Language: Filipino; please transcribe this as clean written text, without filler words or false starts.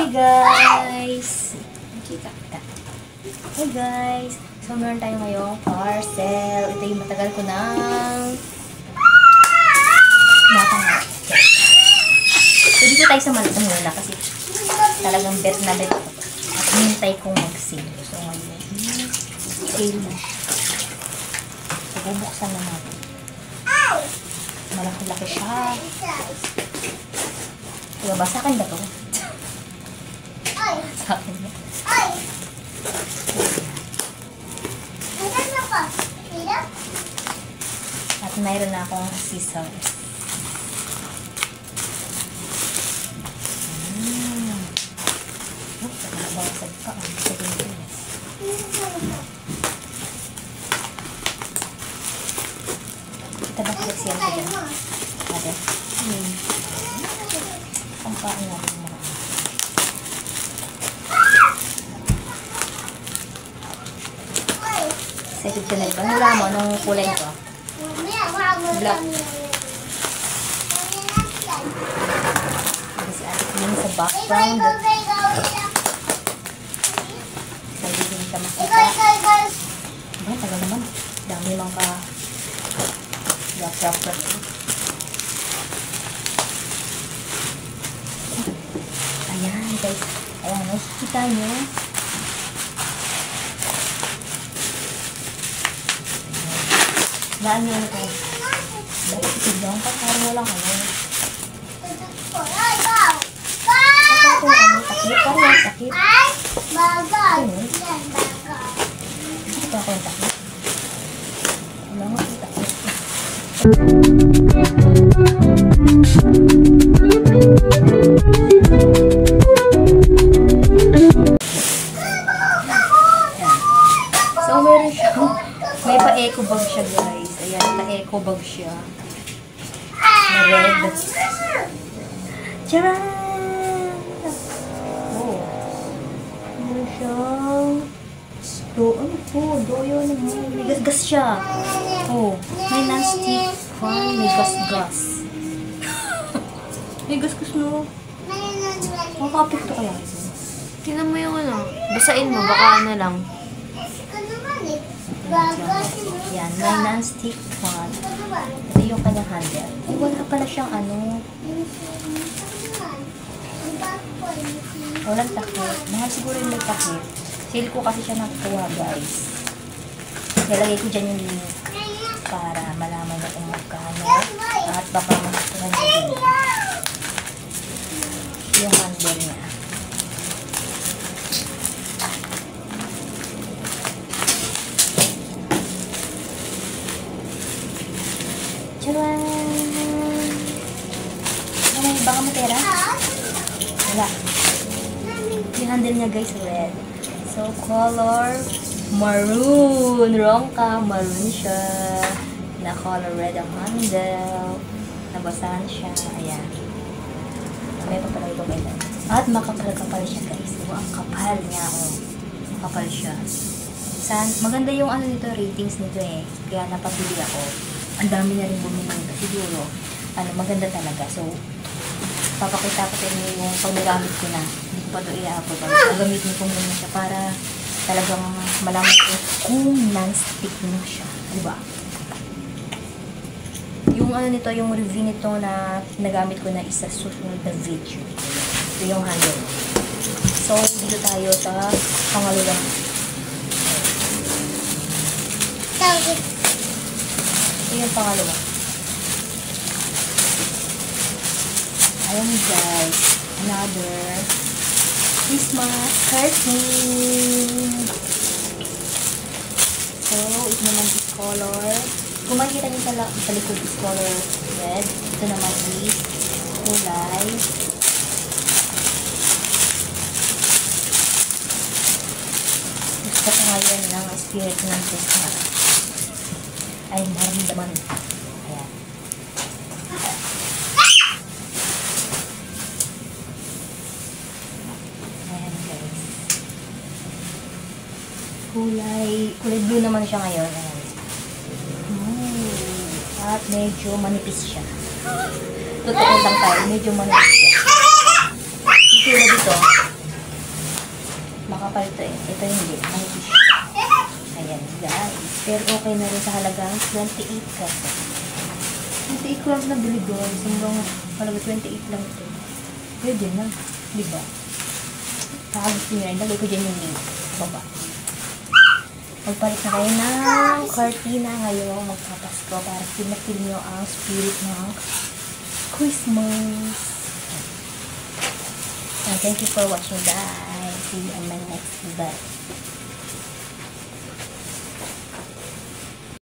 guys! Hey guys! So meron tayo ngayong parcel. Ito yung matagal ko nang natanggap. So dito tayo sa maliit muna kasi talagang bet na bet ako. At hintay kong mag-sale. So ngayon, sale na siya. So bubuksan na natin. Malaki-laki siya. Diba ba? Sa akin ba ito? Sa akin ba? At mayroon na akong scissors. Oops, nakabawasag pa. Kita ba flexiyan ko dyan? Ate? Pampain natin mo. Excited ka na ba? Wala mo, anong kulay nito? Black. Kasi atin sa background. Excited din ka makita. Ba, tagal naman. Dami lang ka. Rap. Ayan, guys. Ayan, nakikita nyo. Daan nyo ano kayo. Bakit itigyan ka? Parang walang ano. Ito kung ano, takip. Parang yung takip. Ito ako yung takip. Wala mo yung takip. So, meron siya. May pa-eco bag siya, guys. Ayan, pa-eco bag siya. Na red. Tcharam! Oh. Meron siyang ano po? Doyo naman. May gas-gas siya. Oh. May non-stick fan. May gas-gas. May gas-gas mo. Makakapit to kaya. Tingnan mo yung ano. Basain mo. Baka ano lang. Yan, may non-stick fan. Ito yung kanyang handle. Ay, wala pala siyang ano. Walang takip. Mahal siguro yung may takip. Sale ko kasi siya nakuha, guys. Nilagay ko dyan yung link para malaman na kung magkano. At baka makakuha niya din. Yung handle niya. Tcharam! Ano, baka matera? Wala. Yung handle niya, guys, red. So, color maroon. Wrong ka. Maroon siya. Na color red ang handle. Nabasahan siya. Ayan. May pa pala itong ilan. At makapal-kapal siya, guys. So, ang kapal niya. Oh. Makapal siya. Maganda yung ano nito, ratings nito eh. Kaya napapili ako. Ang dami na rin bumili nito. Siguro, maganda talaga. So, papakita ko sa inyo yung pag-gamit ko na. Hindi ko pa ito i-upload. Gagamitin ko muna siya para talagang malaman ko kung non-stick na siya. Diba? Yung ano nito, yung review nito na nagamit ko na isa susunod na video. Ito yung handle. So, dito tayo sa pangalawang. Ito yung pangalawa. Ayan, guys. Another Christmas curtain. So, ito naman is color. Kung makikita nyo sa likod is color red. Ito naman is kulay. Gusto ko ngayon ng spirit ng Christmas. Ay, maramdaman. Ayan. Ayan, guys. Kulay blue naman siya ngayon. Ayan. At medyo manipis siya. Totoo lang tayo, medyo manipis siya. Tulad dito, Makapal ito eh. Ito hindi. Manipis. Ayan guys. Pero okay na rin sa halagang 28 pesos. 28 ko lang nabili doon. Sobrang halaga 28 lang ito. Pwede na. Diba? Saka gusto nyo rin. Lagay ko dyan yung link. Baba. Magpalit na kayo ng cortina ngayong magpapasko para pinapil nyo ang spirit ng Christmas. And thank you for watching guys. See you on my next vlog.